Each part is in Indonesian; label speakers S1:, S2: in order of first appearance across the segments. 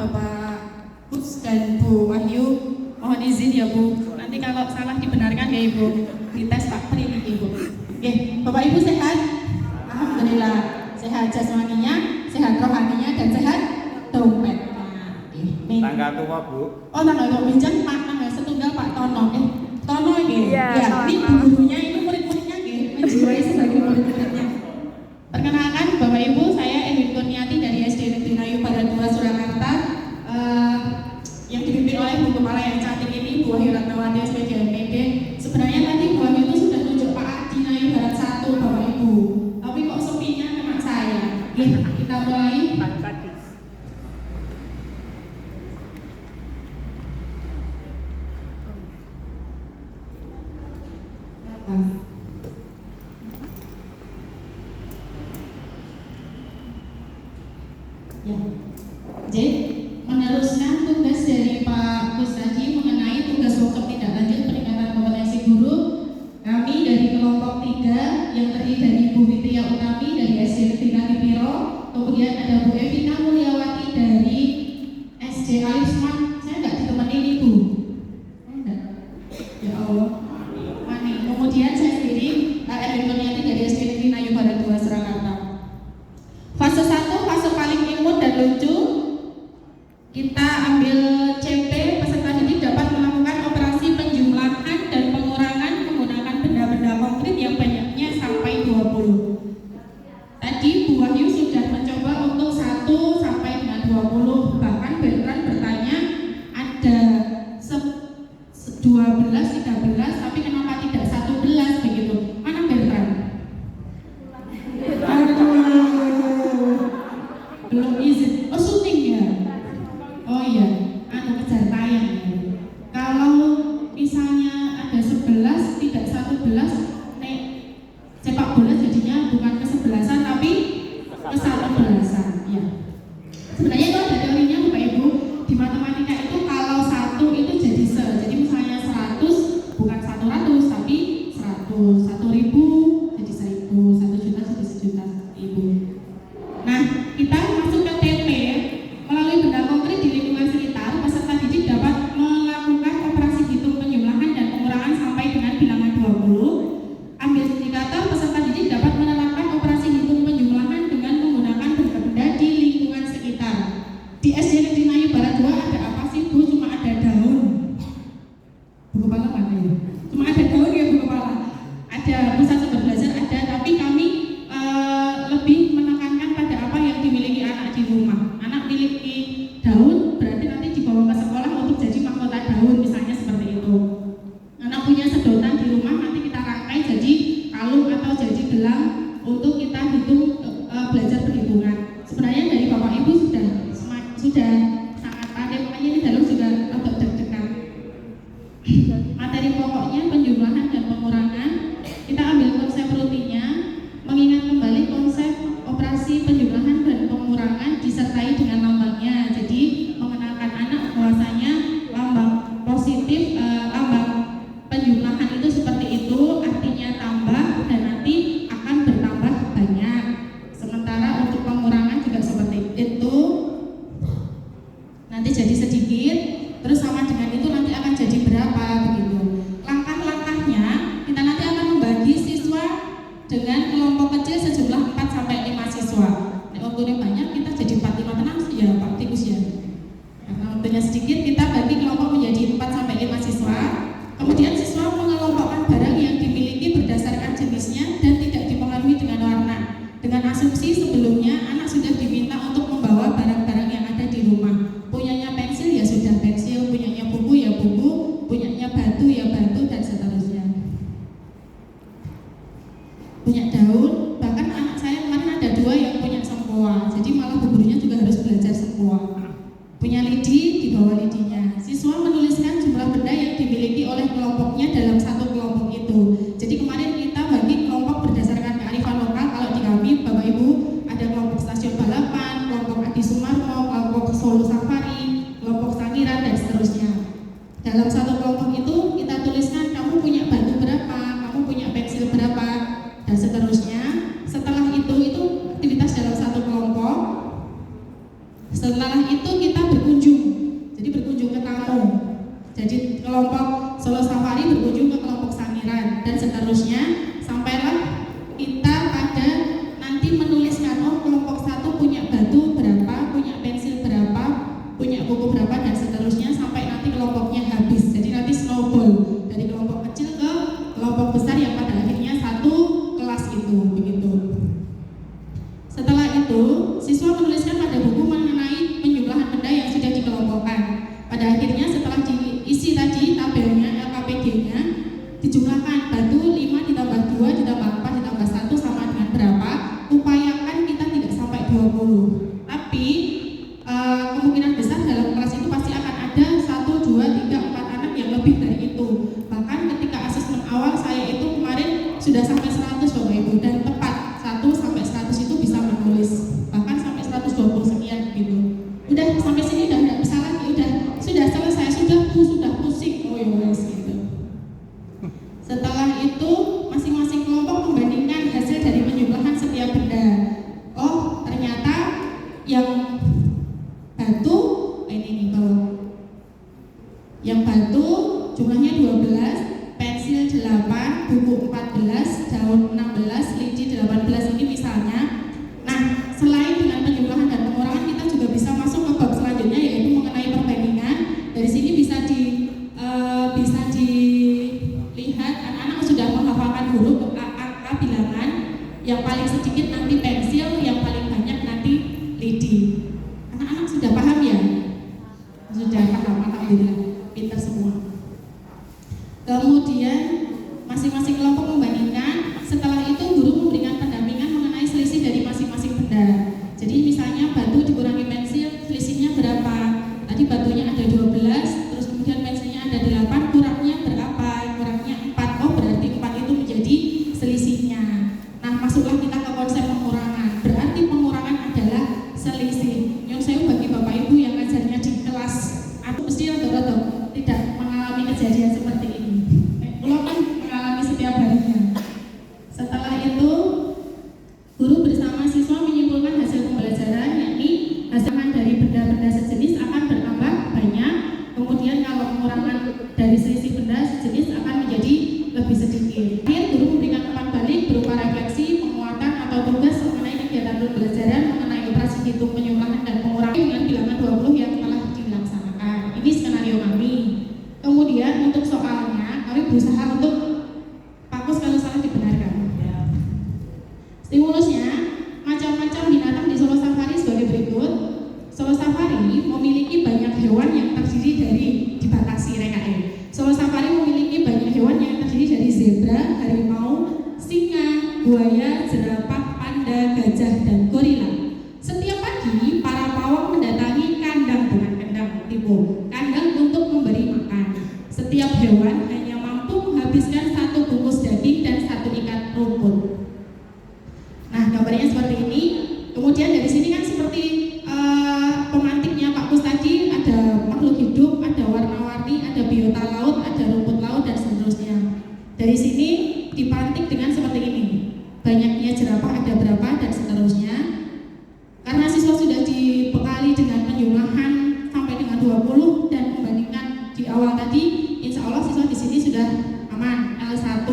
S1: Bapak Kus dan Bu Wahyu, mohon izin ya Bu, nanti kalau salah dibenarkan ya Ibu, dites Pak Pri Ibu. Oke, Bapak Ibu sehat? Alhamdulillah, sehat jasmaninya, sehat rohaninya, dan sehat dompetnya.
S2: Tangga tua Bu.
S1: Oh tangga tua, bincang Pak, tangga setunggal Pak Tono. Tono ini,
S3: ya,
S1: ini gurunya, ini murid-muridnya menjiwai sebagai murid-muridnya. Perkenalkan Bapak Ibu, saya Edwin Kurniati dari SD Negeri Nayu Barat 2 Surakarta, yang dipimpin oleh Bu Kepala yang cantik ini, Bu Wahyu Ratnawati SPD MPD. Sebenarnya tadi Bu Wahyu itu sudah tunjuk Pak Adi Nayu Barat 1 Bapak Ibu, tapi kok sepinya memang saya. Oke, kita mulai. Ya. Jadi meneruskan tugas dari Pak Gus tadi mengenai tugas workshop tindak lanjut peningkatan kompetensi guru, kami dari kelompok 3 yang terdiri dari Bu Fitria Utami dari SD Negeri Kadipiro, kemudian ada Bu Evita Mulyawati dari SD Alisman. Saya nggak ditemenin Ibu. Enggak. Ya Allah. Mani. Kemudian saya sendiri Edwin Kurniati dari SD Negeri Nayu Barat 2 Surakarta. Fase 1, fase paling imut dan lucu. Kita ambil CP, peserta didik dapat melakukan operasi penjumlahan dan pengurangan menggunakan benda-benda konkret yang banyaknya sampai 20. Tadi Bu Wahyu sudah mencoba untuk 1 sampai dengan 20. Bahkan Bertrand bertanya ada 12, 13, tapi kenapa tidak 11 begitu? Mana Bertrand? Belum izin. Oh syuting ya? Oh iya, kejar tayang ya. Kalau misalnya ada 11 tidak 11, nek sepak bola jadinya bukan ke-11an tapi ke-11an ya. Sebenarnya itu ada teorinya Bapak Ibu. Di matematika itu kalau 1 itu jadi se. Jadi misalnya 100 bukan 100 tapi 100, 1000 jadi 1000, 1 juta jadi 1 juta Ibu. Nah, kita masuk ke TP. Melalui benda konkret di lingkungan sekitar, peserta didik dapat melakukan operasi hitung penjumlahan dan pengurangan sampai dengan bilangan 20. Ambil indikator, peserta didik dapat menerapkan operasi hitung penjumlahan dengan menggunakan benda-benda di lingkungan sekitar. Di SD Negeri Nayu Barat 2 ada apa sih Bu? Cuma ada daun. Bu Kepala mana ya? Cuma ada daun ya Bu Kepala. Ada pusat sumber belajar ada, tapi kami lebih menekankan pada apa yang dimiliki anak di rumah. Anak miliki daun berarti nanti dibawa ke sekolah untuk jadi mahkota daun misalnya seperti itu. Anak punya sedotan di rumah nanti kita rangkai jadi kalung atau jadi gelang untuk kita hitung belajar perhitungan. Sebenarnya dari Bapak Ibu sudah sangat pandai, makanya ini dalam juga agak deg-degan. Materi pokoknya penjumlahan dan pengurangan. Kita ambil konsep rutinnya, mengingat kembali konsep operasi penjumlahan dan pengurangan disertai dengan lambangnya. Jadi mengenalkan anak bahwasanya lambang positif, lambang penjumlahan itu seperti itu, artinya tambah dan nanti akan bertambah banyak. Sementara untuk pengurangan juga seperti itu, nanti jadi sedikit, terus sama dengan itu nanti akan jadi berapa begitu. Langkah-langkahnya kita nanti akan membagi siswa dengan kelompok kecil sejumlah 4 sampai 5 siswa. Nek waktunya banyak kita jadi 4-5 tenang sih ya Pak Tikus ya. Karena waktunya sedikit kita bagi kelompok menjadi 4 sampai 5 siswa. Kemudian siswa mengelompokkan barang yang dimiliki berdasarkan jenisnya dan tidak dipengaruhi dengan warna. Dengan asumsi sebelumnya anak sudah diminta untuk membawa barang-barang yang ada di rumah. Punyanya pensil ya sudah pensil, punyanya buku ya buku, punyanya batu ya batu dan seterusnya. Punya daun, bahkan anak saya kemarin ada 2 yang punya sempoa, jadi malah bu gurunya juga harus belajar sempoa. Punya lidi, dibawa lidinya. Siswa menuliskan jumlah benda yang dimiliki oleh kelompoknya dalam satu kelompok itu. Jadi kemarin kita bagi kelompok berdasarkan kearifan lokal. Kalau di kami Bapak Ibu ada kelompok stasiun balapan, kelompok Adi Sumarmo, kelompok Solo Safari, kelompok Sangiran dan seterusnya. Dalam satu kelompok itu kita tuliskan kamu punya batu berapa, kamu punya pensil berapa, dan seterusnya. Setelah itu aktivitas dalam satu kelompok. Setelah itu kelompok Solo Safari berkunjung ke kelompok Sangiran dan seterusnya sampailah kita pada nanti menuliskan kelompok 1 punya batu berapa, punya pensil berapa, punya buku berapa dan seterusnya sampai nanti kelompoknya habis. Jadi nanti snowball dari kelompok kecil ke kelompok besar yang pada akhirnya satu kelas itu begitu. Setelah itu siswa menuliskan pada buku mengenai penjumlahan benda yang sudah dikelompokkan. Pada akhirnya setelah diisi tadi tabelnya LKPD-nya dijumlahkan batu 5 ditambah 2 ditambah 4 ditambah 1 sama dengan berapa. Upayakan kita tidak sampai 20. Tapi kemungkinan besar dalam kelas itu pasti akan ada 1, 2, 3, 4 anak yang lebih dari itu. Bahkan ketika asesmen awal saya itu kemarin sudah sampai 100 Bapak Ibu dan tepat 1 sampai 100 itu bisa menulis. Bahkan sampai 120 sekian gitu. Udah sampai sini udah enggak bisa lagi, sudah selesai, sudah pusing. Oh ya wes gitu. Setelah itu masing-masing kelompok membandingkan hasil dari penjumlahan setiap benda. Oh, ternyata yang batu ini nih bawah. Yang batu jumlahnya 12, pensil 8, buku 14, daun 16, lidi 18 ini misalnya. Nah, selain dengan penjumlahan dan pengurangan kita juga bisa masuk ke bab selanjutnya yaitu mengenai perbandingan. Dari sini bisa dilihat anak-anak sudah menghafalkan huruf angka bilangan. Yang paling sedikit nanti pensil, yang paling banyak nanti lidi. Anak-anak sudah paham ya? Sudah paham, alhamdulillah, pintar semua. Kemudian masing-masing kelompok membandingkan. Setelah itu guru memberikan pendampingan mengenai selisih dari masing-masing benda. Jadi misalnya batu dikurangi pensil, selisihnya berapa? Tadi batunya ada 12, terus kemudian pensilnya ada 8, kurangnya berapa? Kurangnya 4. Oh, berarti 4 itu menjadi selisihnya. Nah, masuklah kita ke konsep pengurangan. Berarti pengurangan adalah selisih. Yang saya bagi Bapak Ibu yang ngajarnya di kelas, aku mesti rata-rata tidak mengalami kejadian seperti ini. Kalau kan mengalami setiap harinya. Setelah itu guru bersama siswa menyimpulkan hasil pembelajaran, yakni hasil dari benda-benda sejenis akan bertambah banyak. Kemudian kalau pengurangan dari selisih benda sejenis akan menjadi lebih sedikit. Akhir guru memberikan umpan balik berupa refleksi, penguatan atau tugas mengenai kegiatan pembelajaran mengenai operasi hitung penjumlahan dan pengurangan dengan bilangan 20 yang telah dilaksanakan. Ini skenario kami. Kemudian untuk soalnya kami berusaha untuk fokus kalau salah dibenarkan. Stimulusnya macam-macam binatang di Solo Safari sebagai berikut. Solo Safari memiliki banyak hewan yang terdiri dari dibatasi RKM. Solo Safari memiliki banyak hewan yang terdiri dari zebra, harimau, singa, buaya, jerapah, panda, gajah, dan gorila. Setiap pagi para pawang mendatangi kandang dengan tipe kandang untuk memberi makan. Setiap hewan hanya mampu menghabiskan 1 bungkus daging dan 1 ikat rumput. Nah, gambarnya seperti ini. Kemudian dari sini kan seperti pemantiknya Pak Kus tadi, ada makhluk hidup, ada warna-warni, ada biota laut, ada rumput laut dan seterusnya. Dari sini dipantik dengan seperti ini. Banyaknya jerapah ada berapa dan seterusnya. Karena siswa sudah dibekali dengan penjumlahan sampai dengan 20 dan membandingkan di awal tadi, insya Allah siswa di sini sudah aman. L1.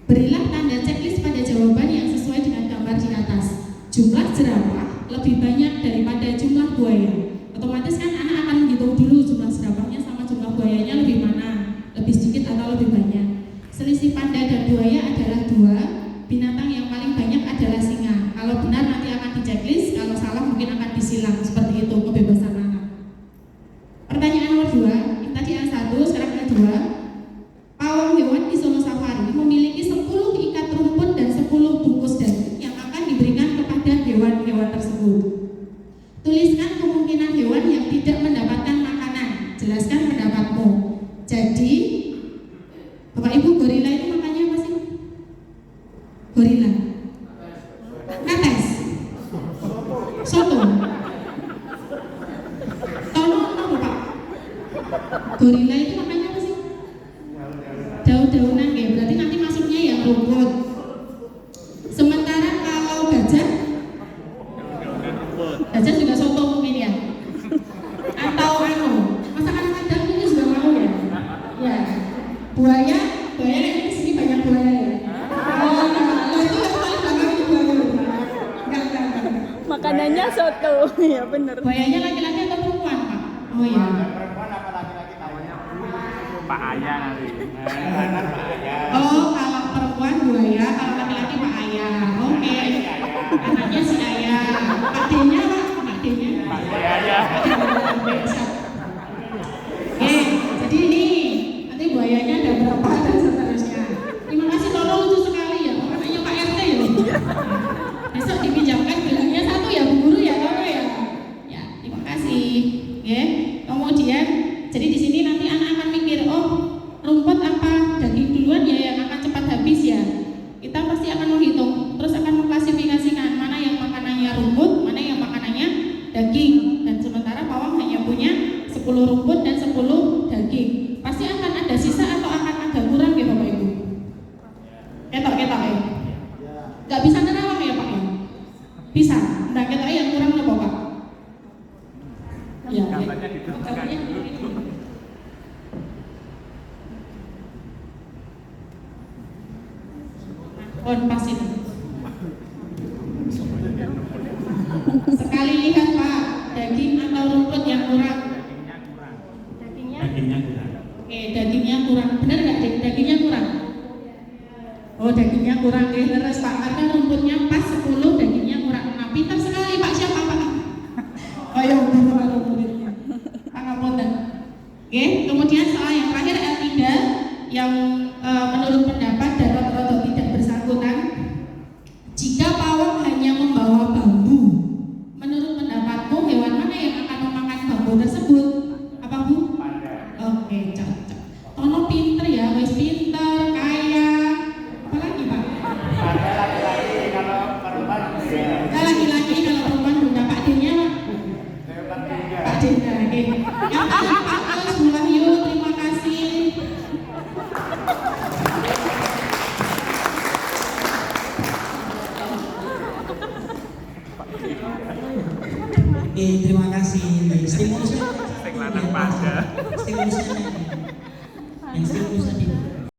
S1: Berilah tanda checklist pada jawaban yang sesuai dengan gambar di atas. Jumlah jerapah lebih banyak daripada jumlah buaya. Otomatis kan anak akan menghitung dulu jumlah jerapahnya sama jumlah buayanya lebih mana, lebih sedikit atau lebih banyak. Selisih panda dan buaya adalah 2. Binatang yang paling banyak adalah singa. Kalau benar nanti akan di checklist, kalau salah mungkin akan disilang. Seperti itu kebebasan anak. Pertanyaan nomor 2, tadi yang 1, sekarang yang 2. Pawang hewan di Solo Safari memiliki 10 ikat rumput dan 10 bungkus daging yang akan diberikan kepada hewan-hewan tersebut. Tuliskan kemungkinan hewan yang tidak mendapatkan makanan. Jelaskan pendapatmu. Jadi, Bapak Ibu, gorila itu makannya apa sih? Gorila. Kates. Soto. Tolong apa Pak? Gorila itu makannya apa sih? Daun-daunan ya. Berarti nanti masuknya yang rumput. Sementara kalau gajah juga soto mungkin ya. Atau masakan Padang ini juga mau ya.
S3: Makanannya soto. Ya bener.
S1: Buayanya laki-laki atau perempuan, Pak? Oh iya.
S2: Perempuan apa laki-laki namanya?
S4: Pak Ayah nanti.
S2: Anak Pak Ayah.
S1: Oh, kalau perempuan buaya, kalau laki-laki Pak Ayah. Oke. Anaknya si Ayah. Pak D-nya, Pak? Pak D-nya?
S4: Pak Ayah.
S1: Oke, siap. Oke, jadi ini nanti buayanya ada berapa dan seterusnya. Terima kasih Tono, lucu sekali ya. Anaknya Pak RT ya. Besok dipinjamkan bilangnya satu ya Bu Guru ya Tono ya. Ya, terima kasih. Oke. Kemudian jadi di sini nanti anak akan mikir, oh rumput apa daging duluan ya yang akan cepat habis ya. Kita pasti akan menghitung, terus akan mengklasifikasikan mana yang makanannya rumput, mana yang makanannya daging. Dan sementara pawang hanya punya 10 rumput dan 10 daging. Pasti akan ada sisa atau akan ada kurang ya Bapak Ibu. Ketok-ketok ya. Gak bisa nerawang ya Pak ya? Bisa. Nah ketok yang kurang apa Pak? Ya.
S4: Gambarnya diteruskan dulu.
S1: Oh, pas itu. Sekali lihat Pak, daging atau rumput yang kurang.
S4: Dagingnya kurang.
S1: Oke, dagingnya kurang. Benar nggak dagingnya kurang? Oh, dagingnya kurang. Terus Pak, karena rumputnya pas 10, dagingnya kurang. Nah, pintar sekali Pak. Siapa Pak? Oh ya, benar rumputnya. Pak Ngapunten. Oke, kemudian soal yang terakhir L3 yang menurut pendapat dan rata-rata tidak bersangkutan. Jika pawang hanya membawa bambu, menurut pendapatmu hewan mana yang akan memakan bambu tersebut? Apa Bu?
S2: Panda.
S1: Oke, cocok. Tono pinter ya, wis pinter, kaya. Apa lagi Pak?
S2: Panda laki-laki, kalau perempuan ya.
S1: Nah, laki-laki kalau perempuan punya Pak D-nya Pak.
S2: Hebat juga.
S1: Pak D-nya, oke. Yang paling Pak Terus Bu Wahyu, terima kasih.
S5: Terima kasih. Stimulusnya
S4: Sing lanang pada.
S5: stimulusnya